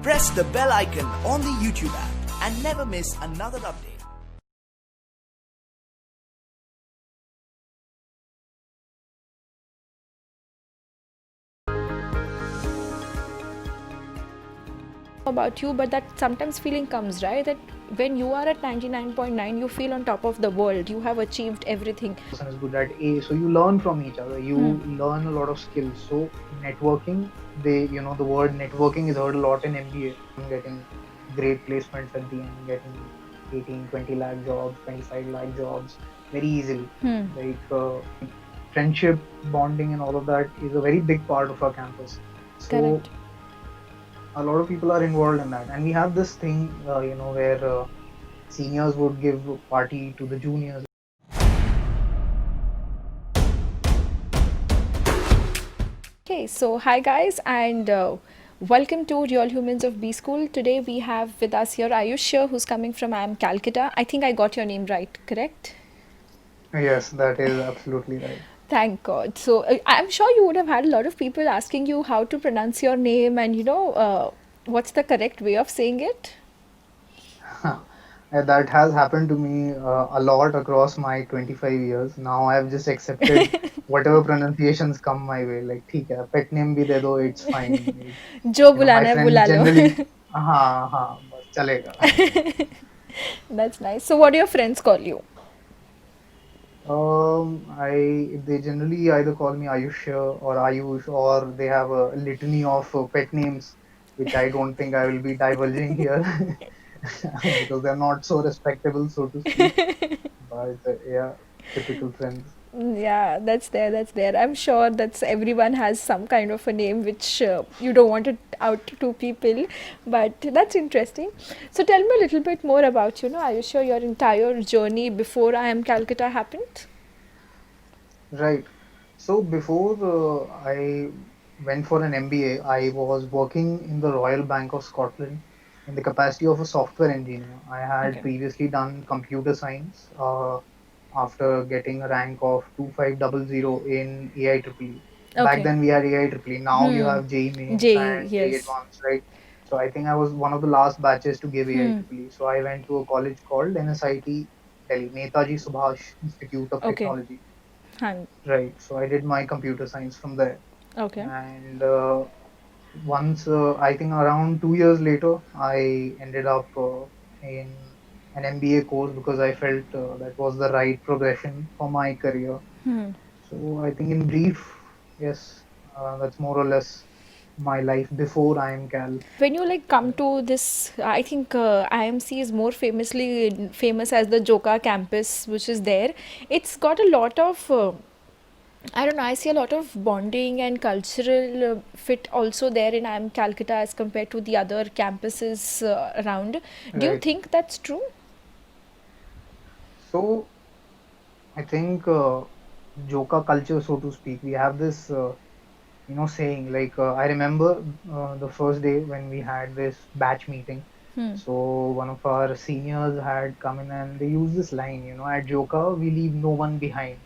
Press the bell icon on the YouTube app and never miss another update. About you, but that sometimes feeling comes, right? That when you are at 99.9, you feel on top of the world. You have achieved everything. Person is good at A, so you learn from each other. You learn a lot of skills. So networking, the word networking is heard a lot in MBA. I'm getting great placements at the end, getting 18, 20 lakh jobs, 25 lakh jobs very easily. Friendship, bonding, and all of that is a very big part of our campus. So Correct. a lot of people are involved in that, and we have this thing, where seniors would give a party to the juniors. Okay, so hi guys, and welcome to Real Humans of B School. Today we have with us here Ayush, who's coming from IIM Calcutta. I think I got your name right, correct? Yes, that is absolutely right. Thank God. So I'm sure you would have had a lot of people asking you how to pronounce your name and what's the correct way of saying it. That has happened to me a lot across my 25 years. Now I've just accepted whatever pronunciations come my way. Like, ठीक है, pet name भी दे दो, it's fine. जो My बुलाना है friends बुला लो. generally, हाँ, बस चलेगा. That's nice. So what do your friends call you? They generally either call me Ayush or Ayush, or they have a litany of pet names, which I don't think I will be divulging here because they're not so respectable, so to speak. But yeah, typical friends. Yeah, that's there. That's there. I'm sure that's everyone has some kind of a name which you don't want it out to people, but that's interesting. So tell me a little bit more about Are you sure your entire journey before IIM Calcutta happened? Right. So before I went for an MBA, I was working in the Royal Bank of Scotland in the capacity of a software engineer. I had Okay. previously done computer science after getting a rank of 2500 in AIEEE. Back Okay. then we had AIEEE. Now you have JEE Mains JE, and JEE yes. Advanced, right? So I think I was one of the last batches to give AIEEE. So I went to a college called NSIT Delhi, Netaji Subhash Institute of Okay. Technology. Hang. Right. So I did my computer science from there. Okay. And once, I think around 2 years later, I ended up in an MBA course because I felt that was the right progression for my career. So I think in brief, yes, that's more or less my life before IIM Cal. When you come to this, I think IMC is more famous as the Joka campus, which is there. It's got a lot of I don't know. I see a lot of bonding and cultural fit also there in IIM Calcutta as compared to the other campuses around. Do you Right. think that's true? So I think Joka culture, so to speak, we have this saying, like, I remember the first day when we had this batch meeting. So one of our seniors had come in and they used this line, at Joka we leave no one behind,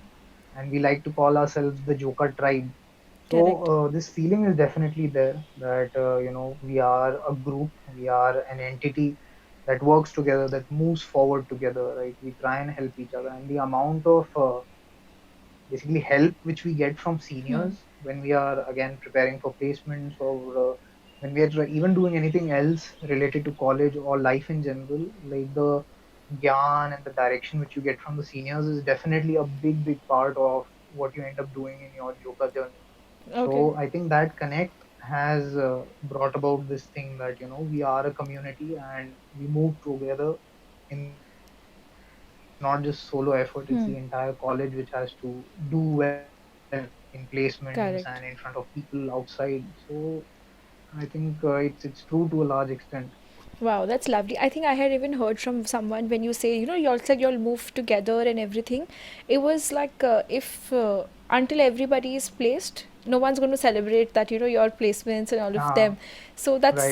and we like to call ourselves the Joka tribe. So Correct. this feeling is definitely there that we are a group, we are an entity that works together, that moves forward together, right? We try and help each other, and the amount of basically help which we get from seniors when we are again preparing for placements, or when we are even doing anything else related to college or life in general, like the gyan and the direction which you get from the seniors is definitely a big part of what you end up doing in your yoga journey. So Okay. I think that connect has brought about this thing that we are a community and we move together in not just solo effort, it's the entire college which has to do well in placements and in front Correct. of people outside. So I think it's true to a large extent. Wow, that's lovely. I think I had even heard from someone when you say, you all said you'll move together and everything. It was like if until everybody is placed, no one's going to celebrate that, your placements and all of Ah, them. So right.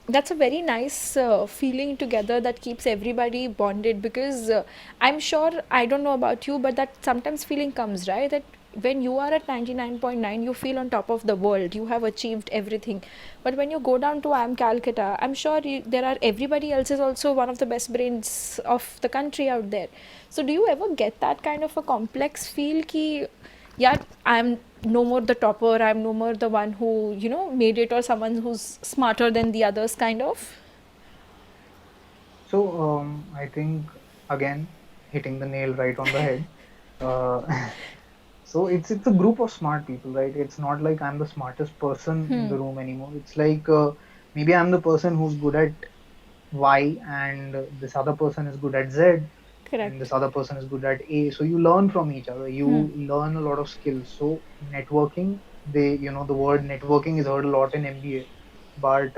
that's a very nice feeling together that keeps everybody bonded because I'm sure, I don't know about you, but that sometimes feeling comes, right? That when you are at 99.9, you feel on top of the world, you have achieved everything. But when you go down to IIM Calcutta, I'm sure there are, everybody else is also one of the best brains of the country out there. So do you ever get that kind of a complex feel ki, yeah, I'm no more the topper, I'm no more the one who, made it, or someone who's smarter than the others, kind of? So I think again hitting the nail right on the head. Uh, so it's a group of smart people, right? It's not like I'm the smartest person in the room anymore. It's like maybe I'm the person who's good at Y, and this other person is good at Z, and Correct. this other person is good at A. So you learn from each other. You learn a lot of skills. So networking, the word networking is heard a lot in MBA, but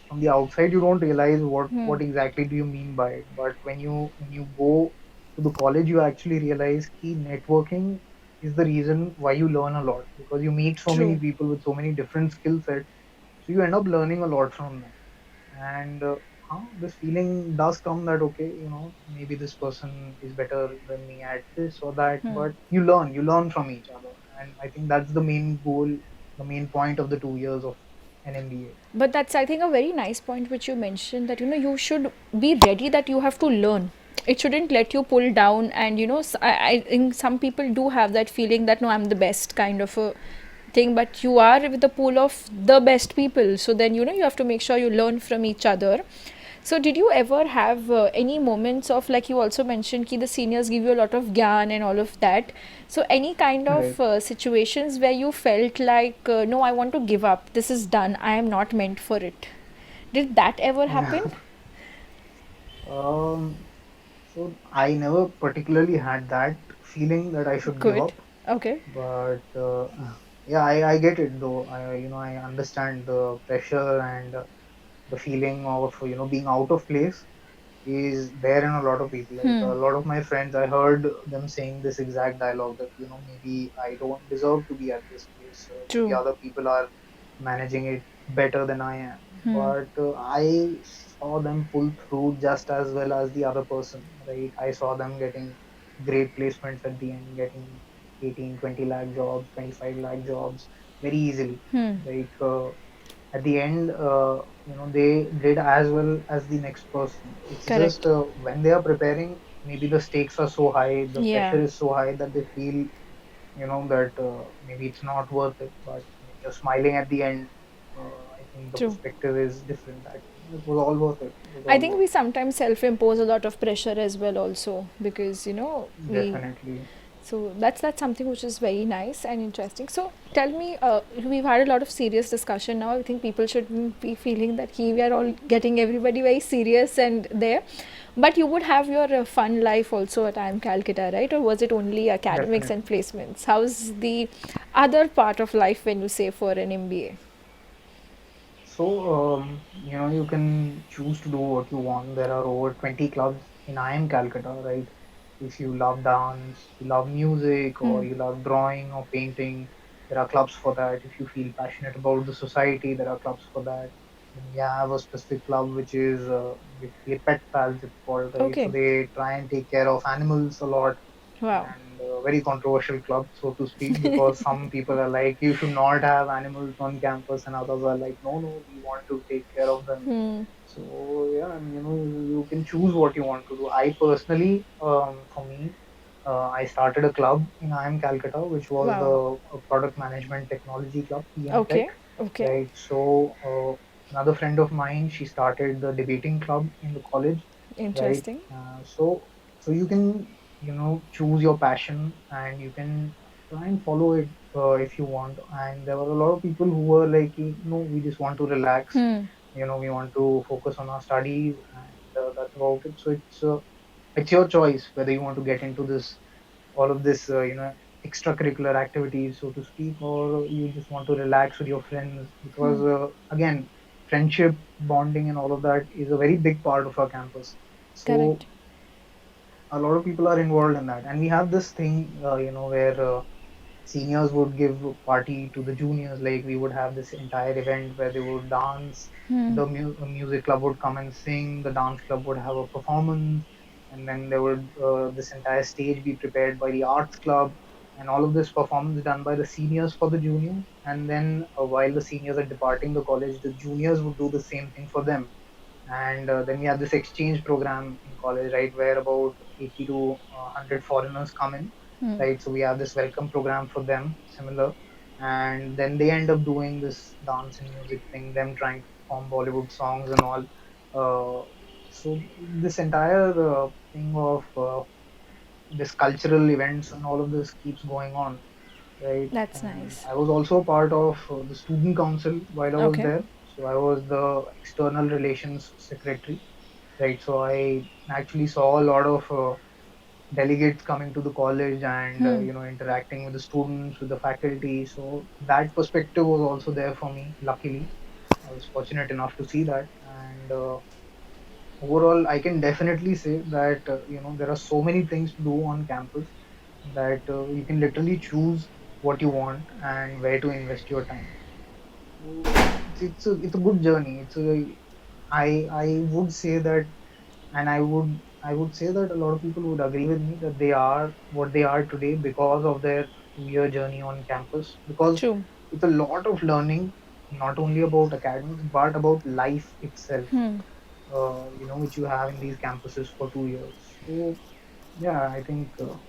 from the outside you don't realize what exactly do you mean by it. But when you go to the college, you actually realize key networking is the reason why you learn a lot, because you meet so many True. people with so many different skill sets. So you end up learning a lot from them. And this feeling does come that okay, maybe this person is better than me at this or that, but you learn from each other. And I think that's the main goal, the main point of the 2 years of an MBA. But that's, I think, a very nice point which you mentioned, that you should be ready that you have to learn. It shouldn't let you pull down. And I think some people do have that feeling that no, I'm the best kind of a thing, but you are with the pool of the best people, so then you have to make sure you learn from each other. So did you ever have any moments of, like you also mentioned ki the seniors give you a lot of gyan and all of that, so any kind Right. of situations where you felt like no, I want to give up, this is done, I am not meant for it? Did that ever Yeah. happen? So I never particularly had that feeling that I should give Good. up, Okay. but yeah, I get it though. I understand the pressure and the feeling of being out of place is there in a lot of people. Like a lot of my friends, I heard them saying this exact dialogue that maybe I don't deserve to be at this place. Maybe True. other people are managing it better than I am. But I saw them pull through just as well as the other person, right? I saw them getting great placements at the end, getting 18, 20 lakh jobs, 25 lakh jobs very easily. Like at the end, they did as well as the next person. It's just Correct. when they are preparing, maybe the stakes are so high, the Yeah. pressure is so high that they feel that maybe it's not worth it. But when you're smiling at the end, I think the True. perspective is different. That it was all worth it. It was I all think worth we sometimes self-impose a lot of pressure as well, also, because it. we. Definitely. So that's something which is very nice and interesting. So tell me, we've had a lot of serious discussion now. I think people shouldn't be feeling that we are all getting everybody very serious and there. But you would have your fun life also at IIM Calcutta, right? Or was it only academics and Definitely. placements? How's the other part of life when you say for an MBA? So, you can choose to do what you want. There are over 20 clubs in IIM Calcutta, right? If you love dance, you love music, or you love drawing or painting, there are clubs for that. If you feel passionate about the society, there are clubs for that. Then we have a specific club which is basically Pet Pals, it's called, right? So Okay. they try and take care of animals a lot, Wow. and a very controversial club, so to speak, because some people are like, you should not have animals on campus, and others are like, no, no, we want to take care of them. So yeah, and you can choose what you want to do. I personally, for me, I started a club in IIM Calcutta, which was Wow. the Product Management Technology Club, PM Tech, Okay. Okay. right? So another friend of mine, she started the debating club in the college, right? Interesting. So you can choose your passion, and you can try and follow it if you want. And there were a lot of people who were like, we just want to relax, we want to focus on our studies, and that's about it. So it's your choice whether you want to get into this all of this extracurricular activities, so to speak, or you just want to relax with your friends, because again, friendship, bonding, and all of that is a very big part of our campus. So Correct. a lot of people are involved in that, and we have this thing where seniors would give a party to the juniors. Like we would have this entire event where they would dance, the music club would come and sing, the dance club would have a performance, and then there would this entire stage be prepared by the arts club. and all of this performance done by the seniors for the juniors, and then while the seniors are departing the college, the juniors would do the same thing for them. And then we have this exchange program in college, right, where about 80 to 100 foreigners come in, Hmm. right? So we have this welcome program for them, similar, and then they end up doing this dance and music thing, them trying to perform Bollywood songs and all. So this entire thing of this cultural events and all of this keeps going on, right? That's And nice. I was also part of the student council while I was Okay. there. So I was the external relations secretary, right? So I actually saw a lot of delegates coming to the college and Hmm. interacting with the students, with the faculty. So that perspective was also there for me. Luckily, I was fortunate enough to see that, and overall, I can definitely say that there are so many things to do on campus that you can literally choose what you want and where to invest your time. So it's a good journey. I would say that, and I would say that a lot of people would agree with me that they are what they are today because of their 2 year journey on campus. Because True. it's a lot of learning, not only about academics but about life itself. Hmm. Which you have in these campuses for 2 years. So yeah, I think So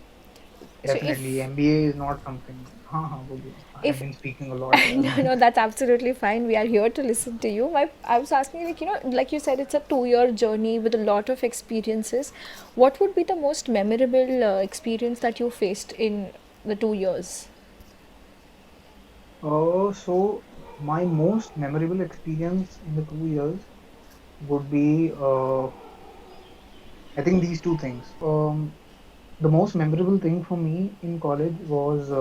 definitely if MBA is not something. Boliye. I have if been speaking a lot here. no, no, that's absolutely fine. We are here to listen to you. I was asking, like, like you said, it's a 2 year journey with a lot of experiences. What would be the most memorable experience that you faced in the 2 years? So my most memorable experience in the 2 years would be, I think, these two things. The most memorable thing for me in college was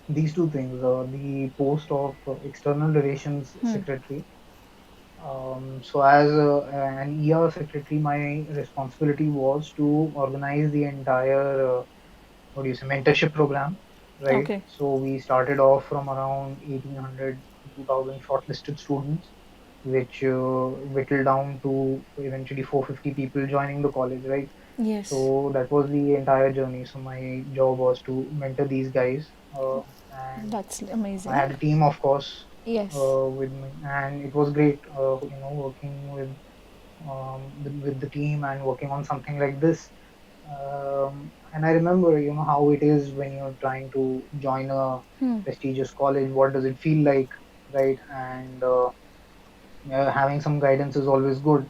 these two things: the post of external relations Hmm. secretary. So as an ER secretary, my responsibility was to organize the entire, what do you say, mentorship program, right? Okay. So we started off from around 1,800 to 2,000 shortlisted students, which whittled down to eventually 450 people joining the college, right? Yes. So that was the entire journey. So my job was to mentor these guys, and That's I amazing. had a team, of course, Yes. with me, and it was great, working with the team and working on something like this. And I remember, how it is when you're trying to join a Hmm. prestigious college. What does it feel like, right? And having some guidance is always good.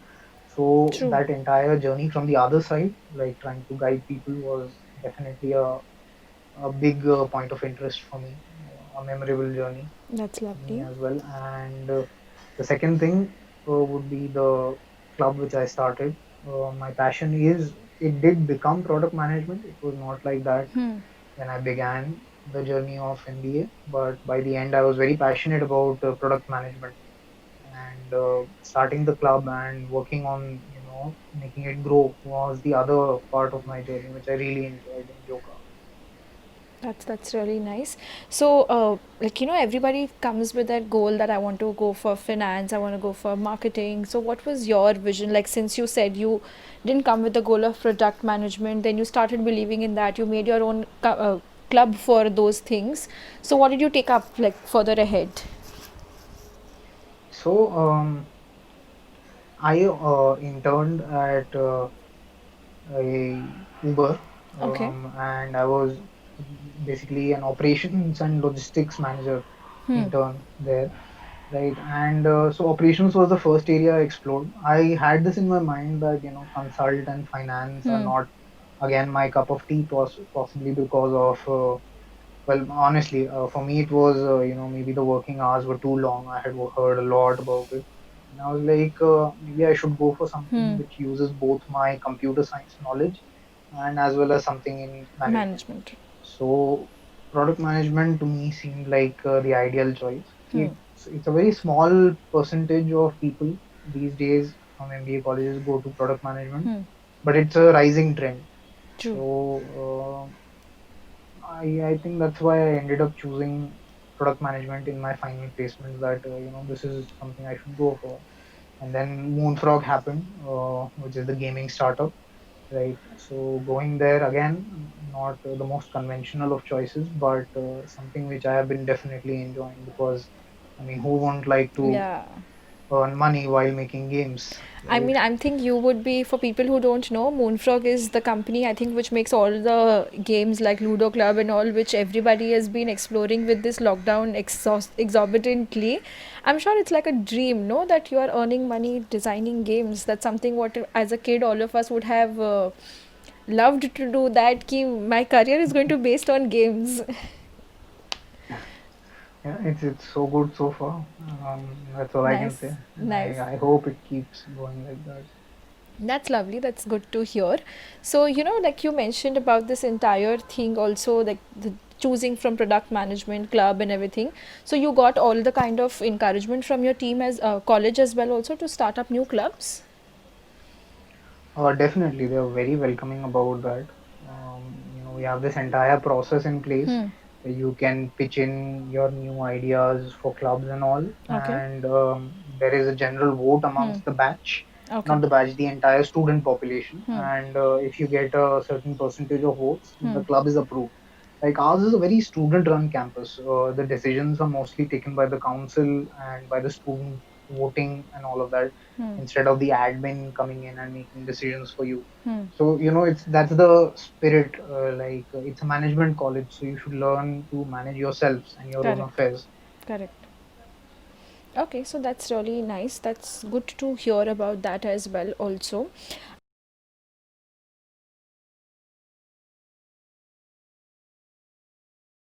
So True. that entire journey from the other side, like trying to guide people, was definitely a big point of interest for me, a memorable journey That's for me lovely. as well. And the second thing would be the club which I started. My passion is, it did become product management. It was not like that Hmm. when I began the journey of MBA, but by the end, I was very passionate about product management, and starting the club and working on, making it grow was the other part of my journey, which I really enjoyed in yoga. That's really nice. So, like, everybody comes with that goal that I want to go for finance, I want to go for marketing. So, what was your vision? Like, since you said you didn't come with the goal of product management, then you started believing in that. You made your own club for those things. So, what did you take up like further ahead? So I interned at a Uber, Okay. and I was basically an operations and logistics manager Hmm. intern there, right? And so operations was the first area I explored. I had this in my mind that consult and finance are Hmm. not, again, my cup of tea, possibly because of well, honestly, for me it was, maybe the working hours were too long. I had heard a lot about it, and I was like, maybe I should go for something Hmm. which uses both my computer science knowledge and as well as something in management. Management. So product management to me seemed like the ideal choice. Hmm. It's a very small percentage of people these days from MBA colleges go to product management, Hmm. but it's a rising trend. True. So I think that's why I ended up choosing product management in my final placement. That this is something I should go for. And then Moonfrog happened, which is the gaming startup, right? So going there again, not the most conventional of choices, but something which I have been definitely enjoying, because I mean, who won't like to Yeah. earn money while making games, I right? mean, I think you would be, for people who don't know, Moonfrog is the company, I think, which makes all the games like Ludo Club and all, which everybody has been exploring with this lockdown exorbitantly. I'm sure it's like a dream, no, that you are earning money designing games. That's something what, as a kid, all of us would have loved to do. That ki my career is going to be based on games. Yeah, it's so good so far. That's all I can say, Nice, and nice. I hope it keeps going like that. That's lovely. That's good to hear. So, like you mentioned about this entire thing, also, like the choosing from product management club and everything. So, you got all the kind of encouragement from your team as college as well, also to start up new clubs. Definitely, they are very welcoming about that. We have this entire process in place Hmm. where you can pitch in your new ideas for clubs and all, Okay. and there is a general vote Hmm. amongst the batch, Okay. not the batch, the entire student population. Hmm. And if you get a certain percentage of votes, then Hmm. the club is approved. Like ours is a very student-run campus. The decisions are mostly taken by the council and by the student voting and all of that, Hmm. instead of the admin coming in and making decisions for you. Hmm. So it's that's the spirit. It's a management college, so you should learn to manage yourselves and your own Correct. affairs. Correct. Okay, so that's really nice. That's good to hear about that as well, also.